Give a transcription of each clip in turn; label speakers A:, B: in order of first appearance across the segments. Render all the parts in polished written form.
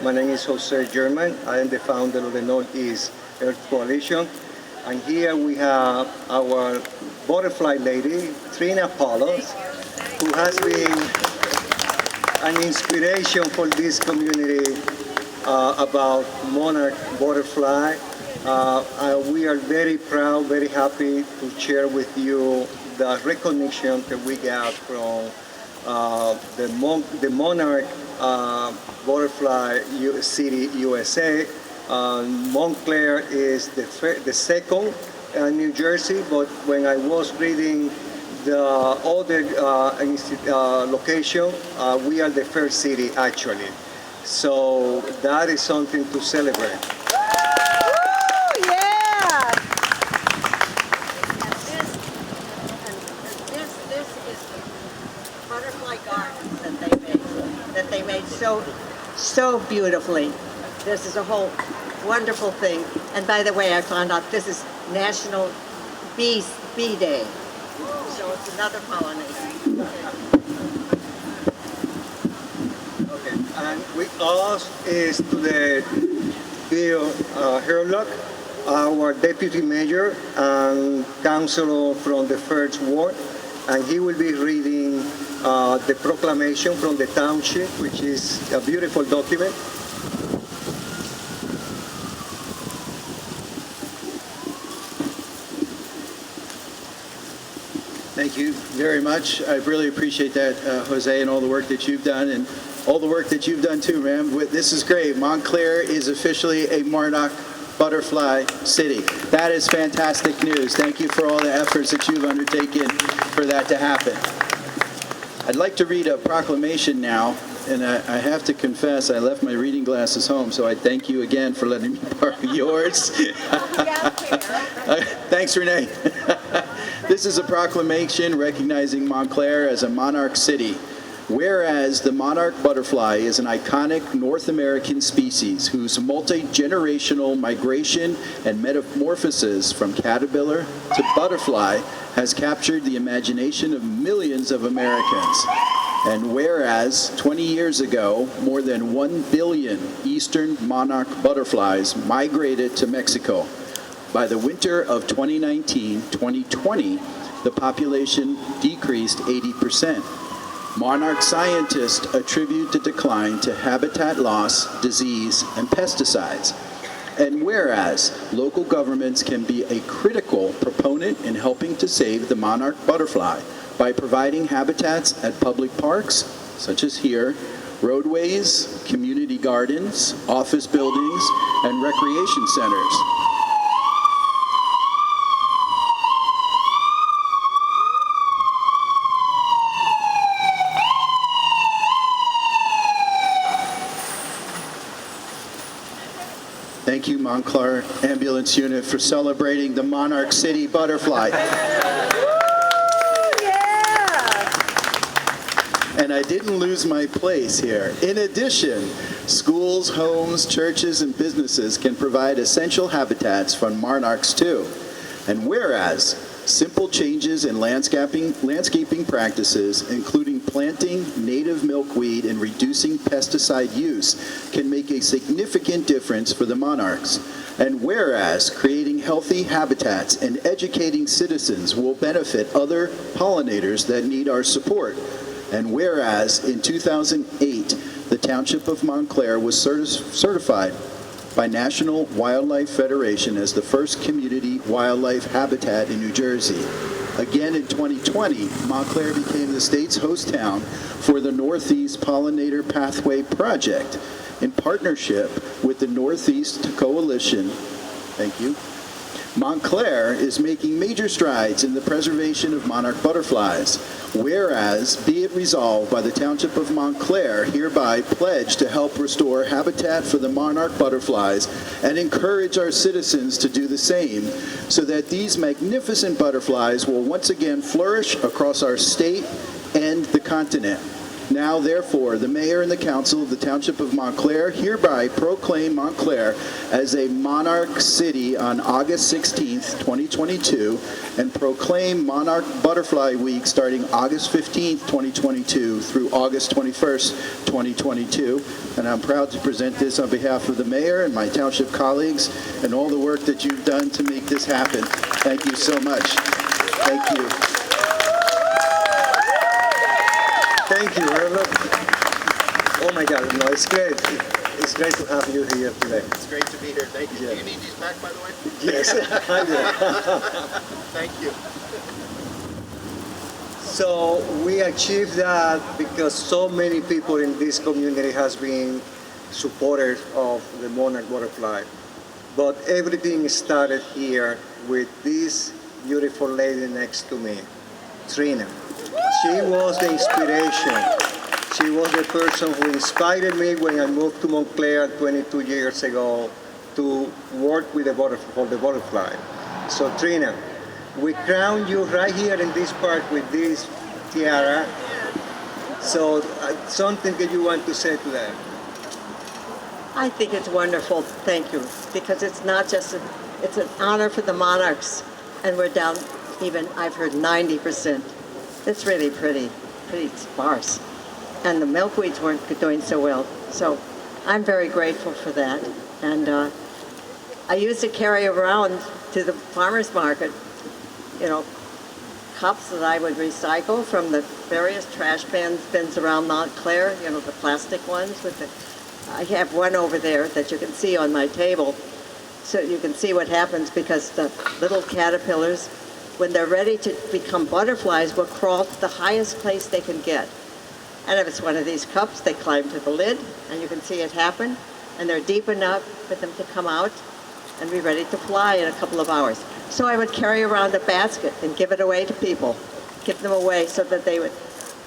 A: My name is Jose German. I am the founder of the Northeast Earth Coalition. And here we have our butterfly lady, Trina Paulos, who has been an inspiration for this community about Monarch butterfly. We are very proud, very happy to share with you the recognition that we got from the Monarch Butterfly City, USA. Montclair is the second in New Jersey, but when I was reading the other location, we are the first city actually. So that is something to celebrate.
B: So beautifully. This is a whole wonderful thing. And by the way, I found out this is National Bee Day. So it's another pollination.
A: Okay. And with us is today Bill HURLOCK, our deputy mayor and councilor from the first ward, and he will be reading the proclamation from the township, which is a beautiful document.
C: Thank you very much. I really appreciate that, Jose, and all the work that you've done, and all the work that you've done too, ma'am. This is great. Montclair is officially a Monarch Butterfly City. That is fantastic news. Thank you for all the efforts that you've undertaken for that to happen. I'd like to read a proclamation now, and I have to confess I left my reading glasses home, so I thank you again for letting me borrow yours. Thanks, Renee. This is a proclamation recognizing Montclair as a monarch city. Whereas the monarch butterfly is an iconic North American species whose multi-generational migration and metamorphosis from caterpillar to butterfly has captured the imagination of millions of Americans. And whereas 20 years ago, more than 1 billion eastern monarch butterflies migrated to Mexico, by the winter of 2019-2020, the population decreased 80%. Monarch scientists attribute the decline to habitat loss, disease, and pesticides. And whereas local governments can be a critical proponent in helping to save the monarch butterfly by providing habitats at public parks, such as here, roadways, community gardens, office buildings, and recreation centers. Thank you, Montclair Ambulance Unit, for celebrating the Monarch City Butterfly. And I didn't lose my place here. In addition, schools, homes, churches, and businesses can provide essential habitats for monarchs too. And whereas simple changes in landscaping practices, including planting native milkweed and reducing pesticide use, can make a significant difference for the monarchs. And whereas creating healthy habitats and educating citizens will benefit other pollinators that need our support. And whereas in 2008, the Township of Montclair was certified by National Wildlife Federation as the first community wildlife habitat in New Jersey. Again in 2020, Montclair became the state's host town for the Northeast Pollinator Pathway Project in partnership with the Northeast Coalition. Thank you. Montclair is making major strides in the preservation of monarch butterflies, whereas be it resolved by the Township of Montclair hereby pledge to help restore habitat for the monarch butterflies and encourage our citizens to do the same so that these magnificent butterflies will once again flourish across our state and the continent. Now, therefore, the mayor and the council of the Township of Montclair hereby proclaim Montclair as a monarch city on August 16th, 2022, and proclaim Monarch Butterfly Week starting August 15th, 2022 through August 21st, 2022. And I'm proud to present this on behalf of the mayor and my township colleagues and all the work that you've done to make this happen. Thank you so much. Thank you.
A: Thank you, HURLOCK. Oh my God, no, it's great. It's great to have you here today.
C: It's great to be here. Thank you.
A: Yeah.
C: Do you need these back, by the way?
A: Yes, I do.
C: Thank you.
A: So we achieved that because so many people in this community has been supporters of the Monarch butterfly. But everything started here with this beautiful lady next to me, Trina. She was the inspiration. She was the person who inspired me when I moved to Montclair 22 years ago to work with the butterfly. So Trina, we crown you right here in this park with this tiara. So something that you want to say to them?
B: I think it's wonderful, thank you, because it's not just, it's an honor for the monarchs, and we're down even, I've heard 90%. It's really pretty sparse. And the milkweeds weren't doing so well. So I'm very grateful for that. And I used to carry around to the farmer's market, cups that I would recycle from the various trash bins around Montclair, the plastic ones with the, I have one over there that you can see on my table. So you can see what happens because the little caterpillars, when they're ready to become butterflies, will crawl to the highest place they can get. And if it's one of these cups, they climb to the lid, and you can see it happen, and they're deep enough for them to come out and be ready to fly in a couple of hours. So I would carry around a basket and give it away to people, give them away so that they would,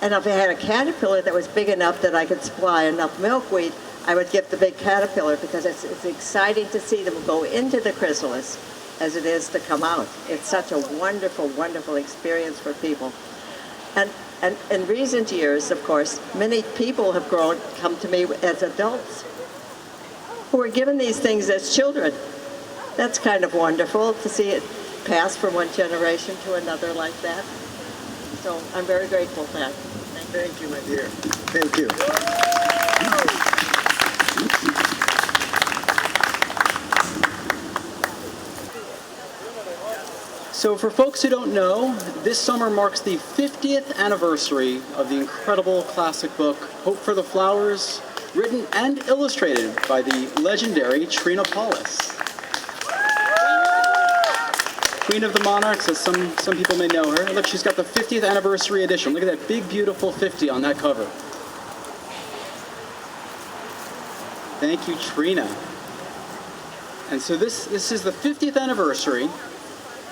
B: and if I had a caterpillar that was big enough that I could supply enough milkweed, I would give the big caterpillar because it's exciting to see them go into the chrysalis as it is to come out. It's such a wonderful, wonderful experience for people. And in recent years, of course, many people have come to me as adults who were given these things as children. That's kind of wonderful to see it pass from one generation to another like that. So I'm very grateful for that.
A: Thank you, my dear. Thank you.
D: So for folks who don't know, this summer marks the 50th anniversary of the incredible classic book, Hope for the Flowers, written and illustrated by the legendary Trina Paulus. Queen of the Monarchs, as some people may know her. Look, she's got the 50th anniversary edition. Look at that big, beautiful 50 on that cover. Thank you, Trina. And so this is the 50th anniversary.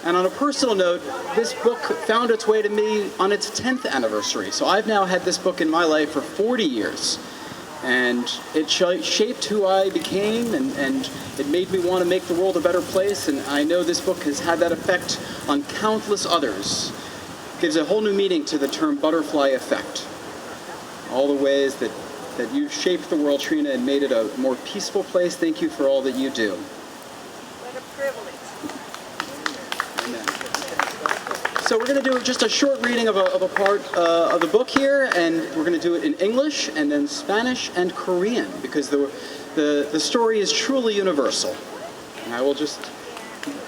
D: And on a personal note, this book found its way to me on its 10th anniversary. So I've now had this book in my life for 40 years. And it shaped who I became, and it made me want to make the world a better place. And I know this book has had that effect on countless others. It gives a whole new meaning to the term butterfly effect. All the ways that you've shaped the world, Trina, and made it a more peaceful place. Thank you for all that you do.
B: What a privilege.
D: So we're going to do just a short reading of a part of the book here, and we're going to do it in English and then Spanish and Korean, because the story is truly universal. And I will just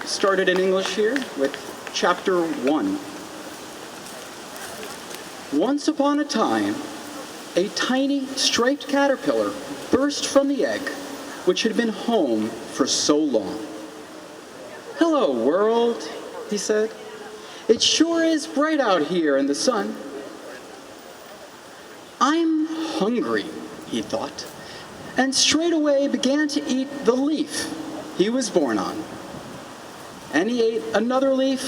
D: start it in English here with chapter 1. Once upon a time, a tiny striped caterpillar burst from the egg, which had been home for so long. "Hello, world," he said. "It sure is bright out here in the sun." "I'm hungry," he thought, and straightway began to eat the leaf he was born on. And he ate another leaf,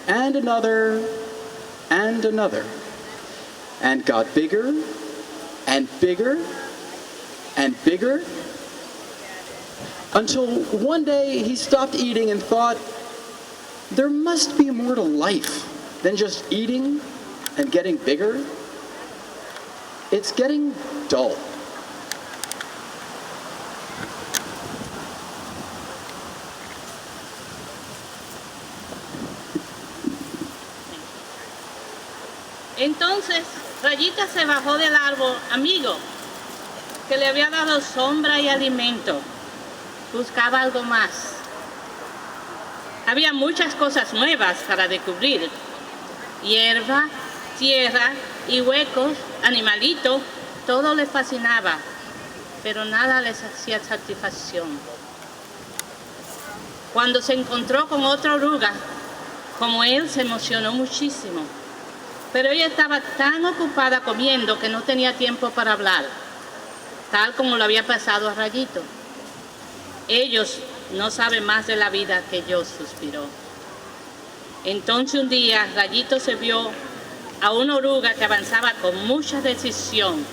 D: and another, and another, and got bigger, and bigger, and bigger, until one day he stopped eating and thought, there must be more to life than just eating and getting bigger. It's getting dull.
E: Entonces, Rayita se bajó del árbol amigo, que le había dado sombra y alimento. Buscaba algo más. Había muchas cosas nuevas para descubrir. Hierba, tierra y huecos, animalitos, todo le fascinaba, pero nada les hacía satisfacción. Cuando se encontró con otra oruga, como él, se emocionó muchísimo. Pero ella estaba tan ocupada comiendo que no tenía tiempo para hablar, tal como lo había pasado a Rayito. Ellos no saben más de la vida que yo, suspiró. Entonces un día Rayito se vio a una oruga que avanzaba con mucha decisión.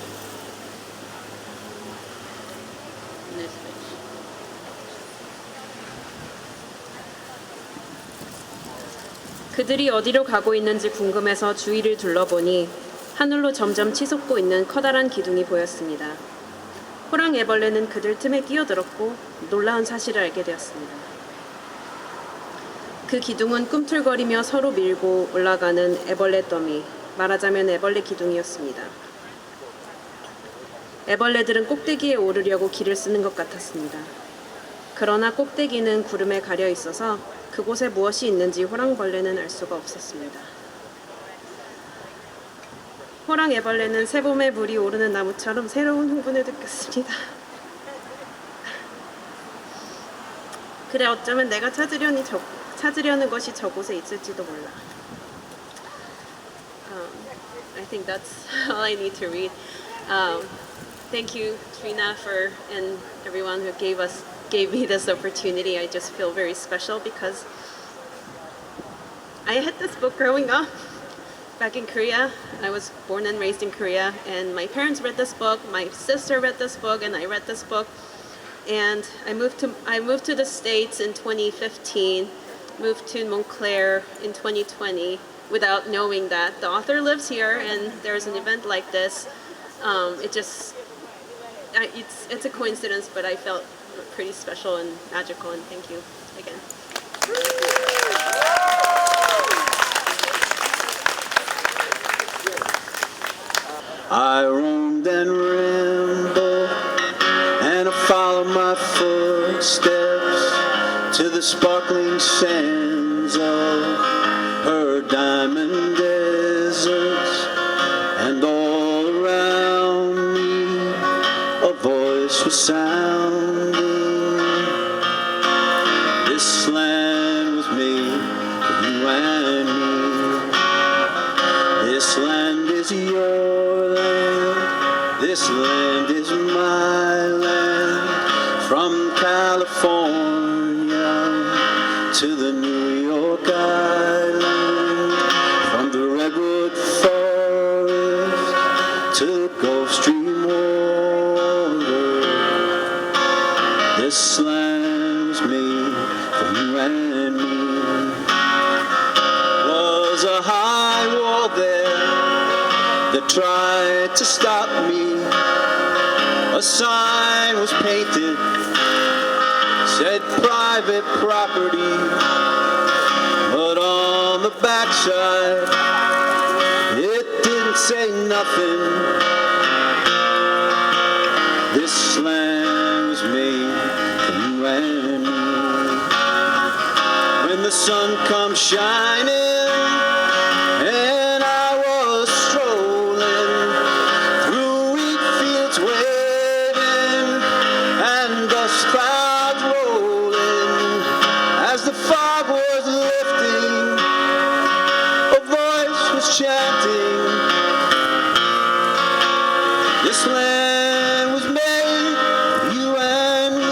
F: 그들이 어디로 가고 있는지 궁금해서 주위를 둘러보니 하늘로 점점 치솟고 있는 커다란 기둥이 보였습니다. 호랑 애벌레는 그들 틈에 끼어들었고 놀라운 사실을 알게 되었습니다. 그 기둥은 꿈틀거리며 서로 밀고 올라가는 애벌레 더미, 말하자면 애벌레 기둥이었습니다. 애벌레들은 꼭대기에 오르려고 길을 쓰는 것 같았습니다. 그러나 꼭대기는 구름에 가려 있어서 그곳에 무엇이 있는지 호랑벌레는 알 수가 없었습니다. 호랑 애벌레는 새봄에 물이 오르는 나무처럼 새로운 흥분을 느꼈습니다. 그래, 어쩌면 내가 찾으려는 것이 저곳에 있을지도 몰라. I think that's all I need to read. Thank you, Trina, and everyone who gave me this opportunity. I just feel very special because I had this book growing up back in Korea. I was born and raised in Korea, and my parents read this book, my sister read this book, and I read this book. And I moved to the States in 2015, moved to Montclair in 2020 without knowing that the author lives here and there's an event like this. It's a coincidence, but I felt pretty special and magical, and thank you again.
C: I roamed and rambled, and I followed my footsteps to the sparkling sands of her diamond deserts, and all around me a voice was sounding. This land was made for you and me. This land is your land. This land is my land. From California to the New York Island, from the redwood forest to the Gulf Stream water. This land was made for you and me. Was a high wall there that tried to stop me. A sign was painted, said private property, but on the backside it didn't say nothing. This land was made for you and me. When the sun comes shining and I was strolling through wheat fields waving and dust clouds rolling, as the fog was lifting, a voice was chanting, this land was made for you and me.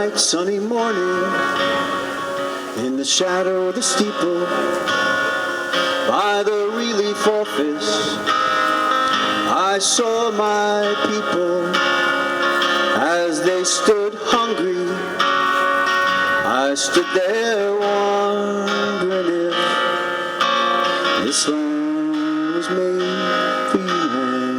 C: bright sunny morning, in the shadow of the steeple, by the relief office, I saw my people as they stood hungry. I stood there wondering if this land was made for you and